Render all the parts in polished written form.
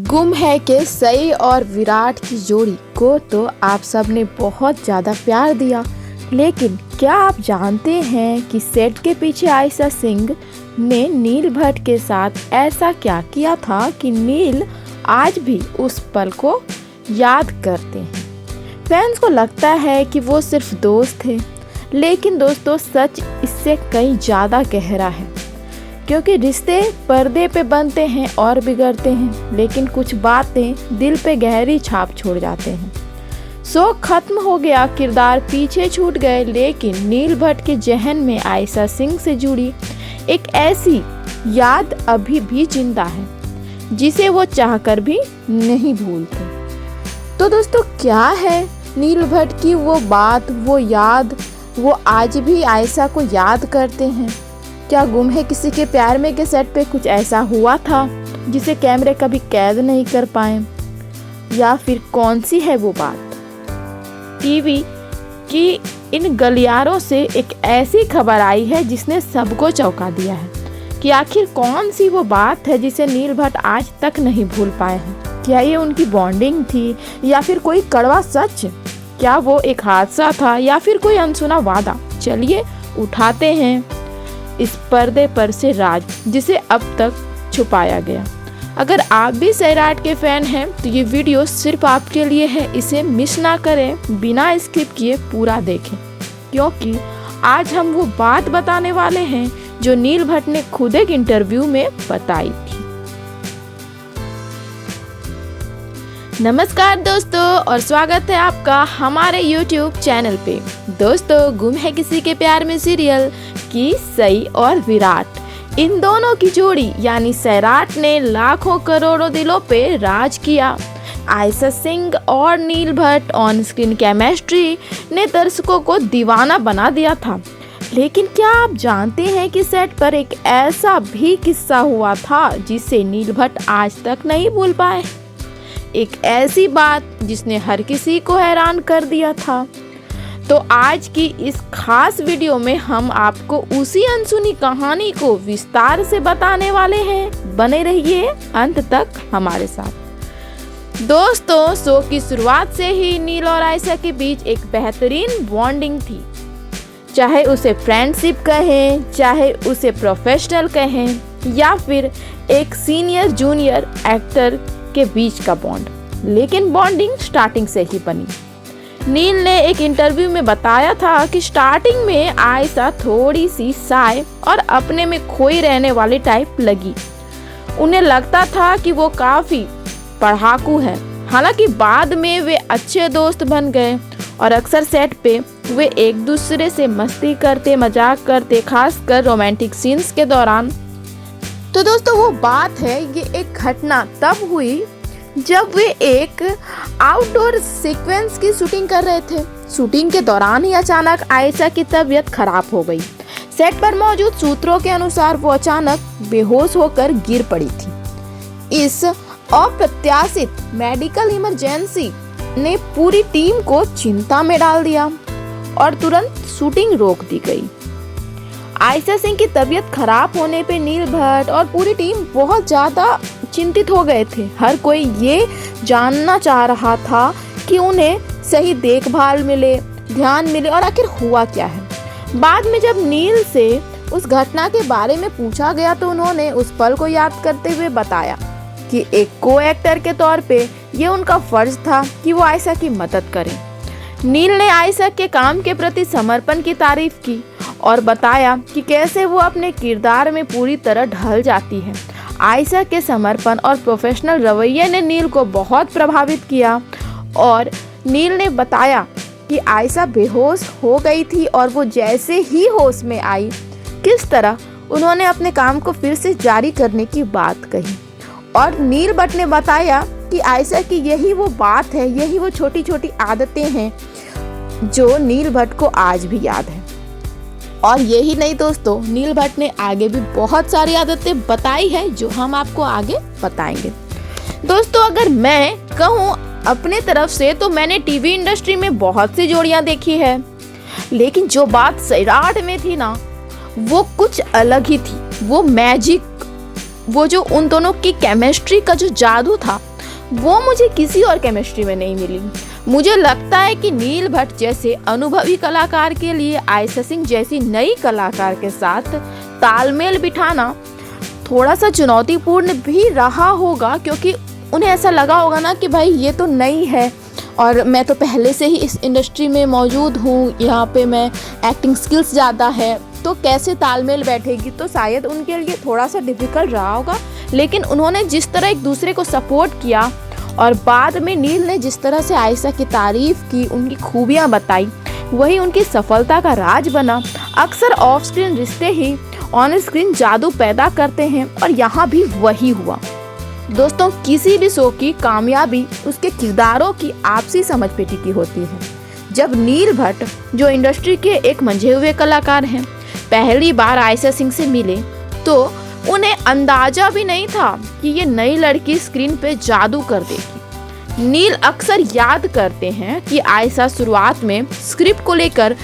गुम है कि सई और विराट की जोड़ी को तो आप सब ने बहुत ज़्यादा प्यार दिया, लेकिन क्या आप जानते हैं कि सेट के पीछे आयशा सिंह ने नील भट्ट के साथ ऐसा क्या किया था कि नील आज भी उस पल को याद करते हैं। फैंस को लगता है कि वो सिर्फ दोस्त थे, लेकिन दोस्तों सच इससे कहीं ज़्यादा गहरा है, क्योंकि रिश्ते पर्दे पे बनते हैं और बिगड़ते हैं, लेकिन कुछ बातें दिल पे गहरी छाप छोड़ जाते हैं। शो खत्म हो गया, किरदार पीछे छूट गए, लेकिन नील भट्ट के जहन में आयशा सिंह से जुड़ी एक ऐसी याद अभी भी जिंदा है जिसे वो चाहकर भी नहीं भूलते। तो दोस्तों क्या है नील भट्ट की वो बात, वो याद, वो आज भी आयशा को याद करते हैं? क्या गुम है किसी के प्यार में के सेट पे कुछ ऐसा हुआ था जिसे कैमरे कभी कैद नहीं कर पाए, या फिर कौन सी है वो बात? टीवी की इन गलियारों से एक ऐसी खबर आई है जिसने सबको चौंका दिया है कि आखिर कौन सी वो बात है जिसे नील भट्ट आज तक नहीं भूल पाए हैं। क्या ये उनकी बॉन्डिंग थी या फिर कोई कड़वा सच? क्या वो एक हादसा था या फिर कोई अनसुना वादा? चलिए उठाते हैं इस पर्दे पर से राज जिसे अब तक छुपाया गया। अगर आप भी सैराट के फैन हैं तो ये वीडियो सिर्फ आपके लिए है, इसे मिस ना करें, बिना स्किप किए पूरा देखें, क्योंकि आज हम वो बात बताने वाले हैं जो नील भट्ट ने खुद एक इंटरव्यू में बताई थी। नमस्कार दोस्तों और स्वागत है आपका हमारे YouTube चैनल पे। दोस्तों गुम है किसी के प्यार में सीरियल की सई और विराट, इन दोनों की जोड़ी यानी सैराट ने लाखों करोड़ों दिलों पे राज किया। आयशा सिंह और नील भट्ट ऑन स्क्रीन केमिस्ट्री ने दर्शकों को दीवाना बना दिया था। लेकिन क्या आप जानते हैं कि सेट पर एक ऐसा भी किस्सा हुआ था जिसे नील भट्ट आज तक नहीं भूल पाए? एक ऐसी बात जिसने हर किसी को हैरान कर दिया था। तो आज की इस खास वीडियो में हम आपको उसी अनसुनी कहानी को विस्तार से बताने वाले हैं। बने रहिए अंत तक हमारे साथ। दोस्तों शो की शुरुआत से ही नील और आयशा के बीच एक बेहतरीन बॉन्डिंग थी, चाहे उसे फ्रेंडशिप कहें, चाहे उसे प्रोफेशनल कहें, या फिर एक सीनियर जूनियर एक्टर के बीच का बॉन्ड, लेकिन बॉन्डिंग स्टार्टिंग से ही बनी। नील ने एक इंटरव्यू में बताया था कि स्टार्टिंग में आयशा थोड़ी सी शाय और अपने में खोई रहने वाली टाइप लगी। उन्हें लगता था कि वो काफी पढ़ाकू है। हालांकि बाद में वे अच्छे दोस्त बन गए और अक्सर सेट पे वे एक दूसरे से मस्ती करते, मजाक करते, खासकर रोमांटिक सीन्स के दौरान। तो दोस्तों वो बात है, ये एक घटना तब हुई जब वे एक आउटडोर सीक्वेंस की शूटिंग कर रहे थे। शूटिंग के दौरान ही अचानक आयशा की तबीयत खराब हो गई। सेट पर मौजूद सूत्रों के अनुसार वो अचानक बेहोश होकर गिर पड़ी थी। इस अप्रत्याशित मेडिकल इमरजेंसी ने पूरी टीम को चिंता में डाल दिया और तुरंत शूटिंग रोक दी गई। आयशा सिंह की तबीयत खराब होने पे नील भट्ट और पूरी टीम बहुत ज़्यादा चिंतित हो गए थे। हर कोई ये जानना चाह रहा था कि उन्हें सही देखभाल मिले, ध्यान मिले, और आखिर हुआ क्या है। बाद में जब नील से उस घटना के बारे में पूछा गया तो उन्होंने उस पल को याद करते हुए बताया कि एक को एक्टर के तौर पे ये उनका फर्ज था कि वो आयशा की मदद करें। नील ने आयशा के काम के प्रति समर्पण की तारीफ की और बताया कि कैसे वो अपने किरदार में पूरी तरह ढल जाती है। आयशा के समर्पण और प्रोफेशनल रवैये ने नील को बहुत प्रभावित किया और नील ने बताया कि आयशा बेहोश हो गई थी और वो जैसे ही होश में आई, किस तरह उन्होंने अपने काम को फिर से जारी करने की बात कही। और नील भट्ट ने बताया कि आयशा की यही वो बात है, यही वो छोटी छोटी आदतें हैं जो नील भट्ट को आज भी याद है। और यही नहीं दोस्तों, नील भट्ट ने आगे भी बहुत सारी आदतें बताई है जो हम आपको आगे बताएंगे। दोस्तों अगर मैं कहूँ अपने तरफ से तो मैंने टीवी इंडस्ट्री में बहुत सी जोड़ियां देखी है, लेकिन जो बात सैराट में थी ना वो कुछ अलग ही थी। वो मैजिक, वो जो उन दोनों की केमिस्ट्री का जो जादू था वो मुझे किसी और केमिस्ट्री में नहीं मिली। मुझे लगता है कि नील भट्ट जैसे अनुभवी कलाकार के लिए आयशा सिंह जैसी नई कलाकार के साथ तालमेल बिठाना थोड़ा सा चुनौतीपूर्ण भी रहा होगा, क्योंकि उन्हें ऐसा लगा होगा ना कि भाई ये तो नई है और मैं तो पहले से ही इस इंडस्ट्री में मौजूद हूँ, यहाँ पे मैं एक्टिंग स्किल्स ज़्यादा है, तो कैसे तालमेल बैठेगी। तो शायद उनके लिए थोड़ा सा डिफ़िकल्ट रहा होगा, लेकिन उन्होंने जिस तरह एक दूसरे को सपोर्ट किया और बाद में नील ने जिस तरह से आयशा की तारीफ़ की, उनकी खूबियाँ बताई, वही उनकी सफलता का राज बना। अक्सर ऑफ स्क्रीन रिश्ते ही ऑन स्क्रीन जादू पैदा करते हैं और यहाँ भी वही हुआ। दोस्तों, किसी भी शो की कामयाबी उसके किरदारों की आपसी समझ पे टिकी होती है। जब नील भट्ट, जो इंडस्ट्री के एक मंझे हुए कलाकार हैं, पहली बार आयशा सिंह से मिले तो उन्हें अंदाजा भी नहीं था कि ये नई लड़की स्क्रीन पे जादू कर देगी। नील अक्सर याद करते हैं कि आयशा शुरुआत में स्क्रिप्ट को लेकर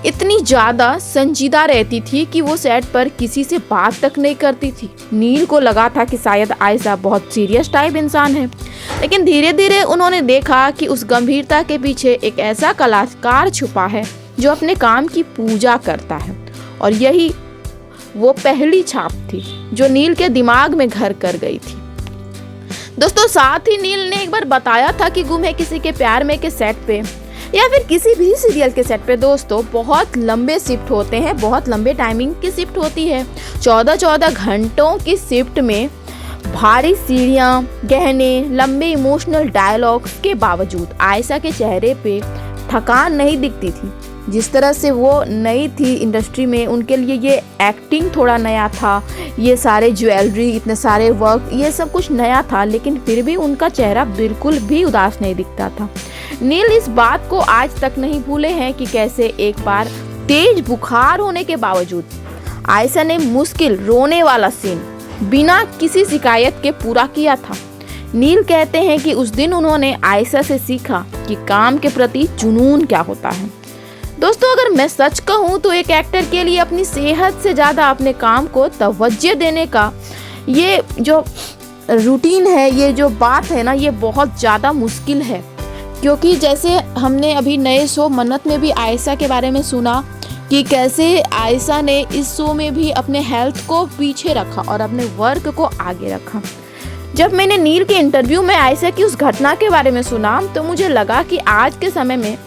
इतनी ज़्यादा संजीदा रहती थी कि वो सेट पर किसी से बात तक नहीं करती थी। नील को लगा था कि शायद आयशा बहुत सीरियस टाइप इंसान है, लेकिन धीरे धीरे उन्होंने देखा कि उस गंभीरता के पीछे एक ऐसा कलाकार छुपा है जो अपने काम की पूजा करता है। और यही वो पहली छाप थी जो नील के दिमाग में घर कर गई थी। दोस्तों, साथ ही नील ने एक बार बताया था कि गुम है किसी के प्यार में के सेट पे या फिर किसी भी सीरियल के सेट पे दोस्तों बहुत लंबे शिफ्ट होते हैं, बहुत लंबे टाइमिंग की शिफ्ट होती है। 14-14 घंटों की शिफ्ट में भारी सीढ़ियाँ, गहने, लंबे इमोशनल डायलॉग्स के बावजूद आयशा के चेहरे पे थकान नहीं दिखती थी। जिस तरह से वो नई थी इंडस्ट्री में, उनके लिए ये एक्टिंग थोड़ा नया था, ये सारे ज्वेलरी, इतने सारे वर्क, ये सब कुछ नया था, लेकिन फिर भी उनका चेहरा बिल्कुल भी उदास नहीं दिखता था। नील इस बात को आज तक नहीं भूले हैं कि कैसे एक बार तेज बुखार होने के बावजूद आयशा ने मुश्किल रोने वाला सीन बिना किसी शिकायत के पूरा किया था। नील कहते हैं कि उस दिन उन्होंने आयशा से सीखा कि काम के प्रति जुनून क्या होता है। दोस्तों, अगर मैं सच कहूँ तो एक एक्टर के लिए अपनी सेहत से ज़्यादा अपने काम को तवज्जो देने का ये जो रूटीन है, ये जो बात है ना, ये बहुत ज़्यादा मुश्किल है। क्योंकि जैसे हमने अभी नए शो मन्नत में भी आयशा के बारे में सुना कि कैसे आयशा ने इस शो में भी अपने हेल्थ को पीछे रखा और अपने वर्क को आगे रखा। जब मैंने नील के इंटरव्यू में आयशा की उस घटना के बारे में सुना तो मुझे लगा कि आज के समय में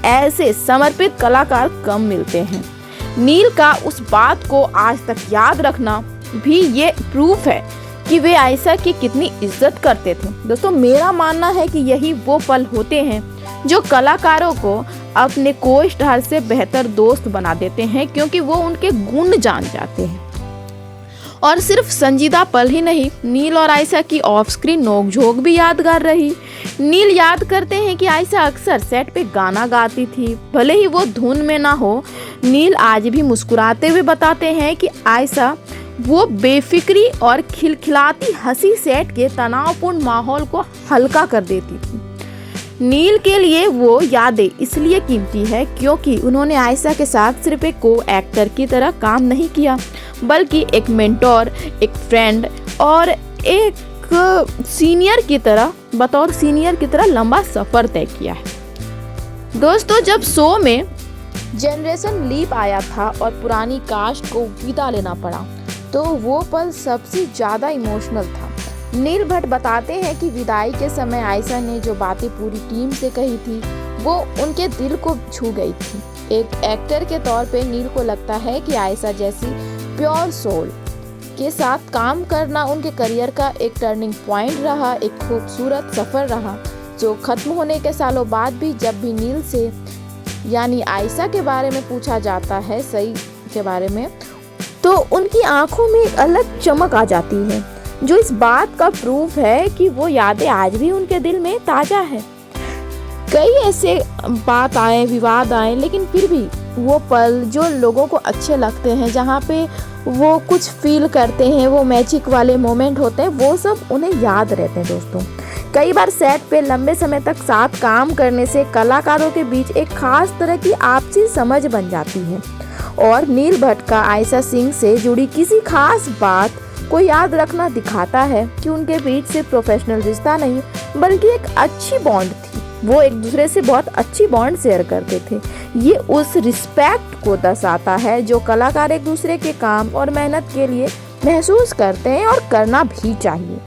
ऐसे समर्पित कलाकार कम मिलते हैं। नील का उस बात को आज तक याद रखना भी ये प्रूफ है कि वे आयशा की कितनी इज्जत करते थे। दोस्तों, मेरा मानना है कि यही वो पल होते हैं जो कलाकारों को अपने को स्टार से बेहतर दोस्त बना देते हैं, क्योंकि वो उनके गुण जान जाते हैं। और सिर्फ संजीदा पल ही नहीं, नील और आयशा की ऑफ स्क्रीन नोकझोंक भी यादगार रही। नील याद करते हैं कि आयशा अक्सर सेट पे गाना गाती थी, भले ही वो धुन में ना हो। नील आज भी मुस्कुराते हुए बताते हैं कि आयशा वो बेफिक्री और खिलखिलाती हंसी सेट के तनावपूर्ण माहौल को हल्का कर देती थी। नील के लिए वो यादें इसलिए कीमती है क्योंकि उन्होंने आयशा के साथ सिर्फ एक को एक्टर की तरह काम नहीं किया, बल्कि एक मेंटोर, एक फ्रेंड और एक सीनियर की तरह, बतौर सीनियर की तरह लंबा सफ़र तय किया है। दोस्तों, जब शो में जनरेशन लीप आया था और पुरानी कास्ट को विदा लेना पड़ा तो वो पल सबसे ज़्यादा इमोशनल था। नील भट्ट बताते हैं कि विदाई के समय आयशा ने जो बातें पूरी टीम से कही थी वो उनके दिल को छू गई थी। एक एक्टर के तौर पे नील को लगता है कि आयशा जैसी प्योर सोल के साथ काम करना उनके करियर का एक टर्निंग पॉइंट रहा, एक खूबसूरत सफ़र रहा जो ख़त्म होने के सालों बाद भी जब भी नील से यानी आयशा के बारे में पूछा जाता है, सही के बारे में, तो उनकी आंखों में एक अलग चमक आ जाती है जो इस बात का प्रूफ है कि वो यादें आज भी उनके दिल में ताज़ा है। कई ऐसे बात आए, विवाद आए, लेकिन फिर भी वो पल जो लोगों को अच्छे लगते हैं, जहाँ पे वो कुछ फील करते हैं, वो मैजिक वाले मोमेंट होते हैं, वो सब उन्हें याद रहते हैं। दोस्तों, कई बार सेट पे लंबे समय तक साथ काम करने से कलाकारों के बीच एक खास तरह की आपसी समझ बन जाती है और नील भट्ट का आयशा सिंह से जुड़ी किसी खास बात को याद रखना दिखाता है कि उनके बीच सिर्फ प्रोफेशनल रिश्ता नहीं बल्कि एक अच्छी बॉन्ड थी। वो एक दूसरे से बहुत अच्छी बॉन्ड शेयर करते थे। ये उस रिस्पेक्ट को दर्शाता है जो कलाकार एक दूसरे के काम और मेहनत के लिए महसूस करते हैं और करना भी चाहिए।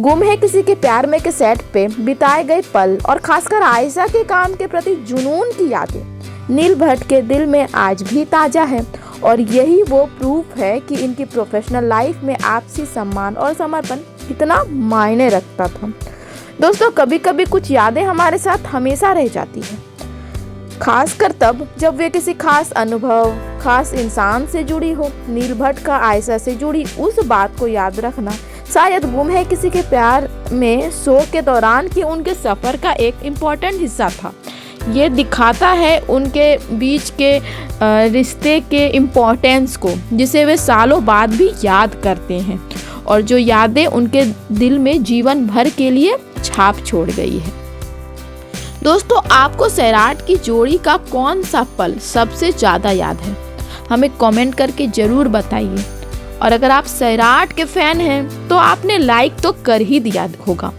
गुम है किसी के प्यार में के सेट पे बिताए गए पल और खासकर आयशा के काम के प्रति जुनून की यादें नील भट्ट के दिल में आज भी ताज़ा है और यही वो प्रूफ है कि इनकी प्रोफेशनल लाइफ में आपसी सम्मान और समर्पण कितना मायने रखता था। दोस्तों, कभी कभी कुछ यादें हमारे साथ हमेशा रह जाती हैं, खासकर तब जब वे किसी खास अनुभव, खास इंसान से जुड़ी हो। नील भट्ट का आयशा से जुड़ी उस बात को याद रखना शायद गुम है किसी के प्यार में शो के दौरान की उनके सफ़र का एक इम्पॉर्टेंट हिस्सा था। ये दिखाता है उनके बीच के रिश्ते के इम्पोर्टेंस को, जिसे वे सालों बाद भी याद करते हैं और जो यादें उनके दिल में जीवन भर के लिए छाप छोड़ गई है। दोस्तों, आपको सैराट की जोड़ी का कौन सा पल सबसे ज़्यादा याद है? हमें कमेंट करके ज़रूर बताइए। और अगर आप सैराट के फैन हैं तो आपने लाइक तो कर ही दिया होगा।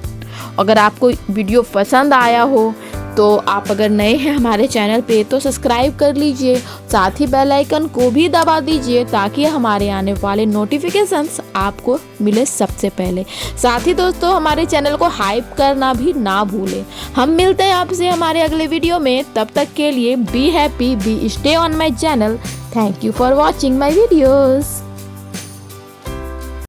अगर आपको वीडियो पसंद आया हो तो आप अगर नए हैं हमारे चैनल पे तो सब्सक्राइब कर लीजिए, साथ ही बेल आइकन को भी दबा दीजिए ताकि हमारे आने वाले नोटिफिकेशंस आपको मिले सबसे पहले। साथ ही दोस्तों, हमारे चैनल को हाइप करना भी ना भूलें। हम मिलते हैं आपसे हमारे अगले वीडियो में। तब तक के लिए be happy, be stay on my channel. Thank you for watching my videos.